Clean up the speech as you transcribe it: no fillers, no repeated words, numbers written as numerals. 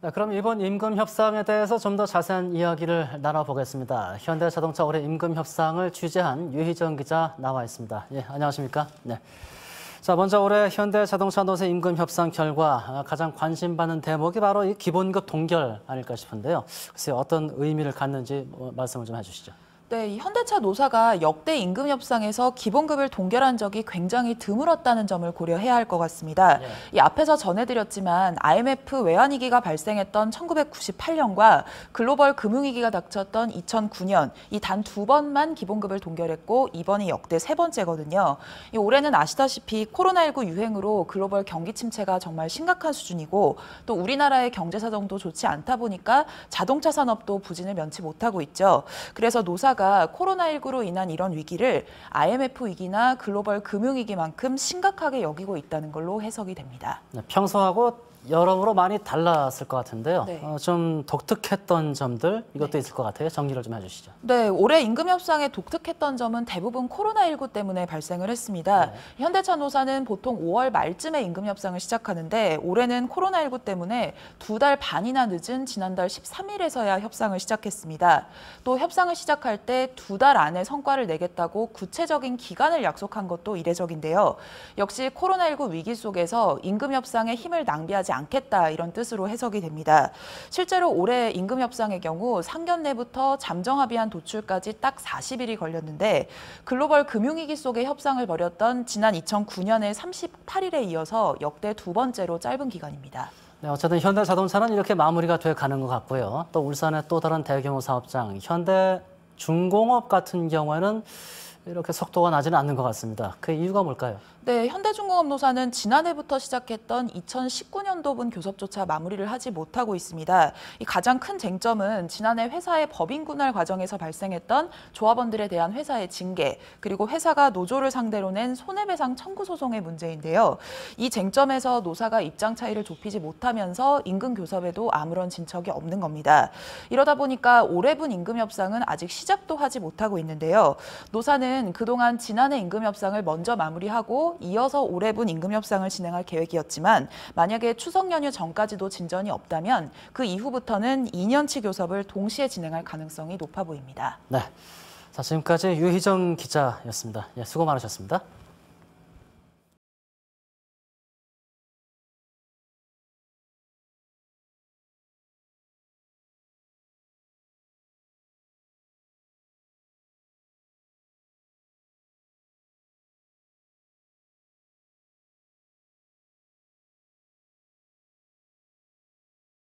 네, 그럼 이번 임금 협상에 대해서 좀 더 자세한 이야기를 나눠보겠습니다. 현대자동차 올해 임금 협상을 취재한 유희정 기자 나와 있습니다. 예, 안녕하십니까? 네. 자, 먼저 올해 현대자동차 노사 임금 협상 결과 가장 관심받는 대목이 바로 이 기본급 동결 아닐까 싶은데요. 글쎄요, 어떤 의미를 갖는지 말씀을 좀 해주시죠. 네, 이 현대차 노사가 역대 임금 협상에서 기본급을 동결한 적이 굉장히 드물었다는 점을 고려해야 할 것 같습니다. 예. 이 앞에서 전해드렸지만 IMF 외환위기가 발생했던 1998년과 글로벌 금융위기가 닥쳤던 2009년 이 단 두 번만 기본급을 동결했고 이번이 역대 세 번째거든요. 이 올해는 아시다시피 코로나19 유행으로 글로벌 경기 침체가 정말 심각한 수준이고 또 우리나라의 경제 사정도 좋지 않다 보니까 자동차 산업도 부진을 면치 못하고 있죠. 그래서 노사가 코로나19로 인한 이런 위기를 IMF 위기나 글로벌 금융위기만큼 심각하게 여기고 있다는 걸로 해석이 됩니다. 네, 평소하고 여러모로 많이 달랐을 것 같은데요. 네. 좀 독특했던 점들 이것도 있을 것 같아요. 정리를 좀 해주시죠. 네, 올해 임금 협상에 독특했던 점은 대부분 코로나19 때문에 발생을 했습니다. 네. 현대차 노사는 보통 5월 말쯤에 임금 협상을 시작하는데 올해는 코로나19 때문에 두 달 반이나 늦은 지난달 13일에서야 협상을 시작했습니다. 또 협상을 시작할 때 두 달 안에 성과를 내겠다고 구체적인 기간을 약속한 것도 이례적인데요. 역시 코로나19 위기 속에서 임금 협상에 힘을 낭비하지 않겠다 이런 뜻으로 해석이 됩니다. 실제로 올해 임금 협상의 경우 상견례부터 잠정 합의안 도출까지 딱 40일이 걸렸는데 글로벌 금융위기 속에 협상을 벌였던 지난 2009년의 38일에 이어서 역대 두 번째로 짧은 기간입니다. 네, 어쨌든 현대자동차는 이렇게 마무리가 돼 가는 것 같고요. 또 울산의 또 다른 대규모 사업장 현대중공업 같은 경우에는 이렇게 속도가 나지는 않는 것 같습니다. 그 이유가 뭘까요? 네, 현대중공업 노사는 지난해부터 시작했던 2019년도분 교섭조차 마무리를 하지 못하고 있습니다. 이 가장 큰 쟁점은 지난해 회사의 법인 분할 과정에서 발생했던 조합원들에 대한 회사의 징계, 그리고 회사가 노조를 상대로 낸 손해배상 청구 소송의 문제인데요. 이 쟁점에서 노사가 입장 차이를 좁히지 못하면서 임금 교섭에도 아무런 진척이 없는 겁니다. 이러다 보니까 올해분 임금 협상은 아직 시작도 하지 못하고 있는데요. 노사는 그동안 지난해 임금 협상을 먼저 마무리하고 이어서 올해분 임금 협상을 진행할 계획이었지만 만약에 추석 연휴 전까지도 진전이 없다면 그 이후부터는 2년치 교섭을 동시에 진행할 가능성이 높아 보입니다. 네, 자, 지금까지 유희정 기자였습니다. 예, 수고 많으셨습니다.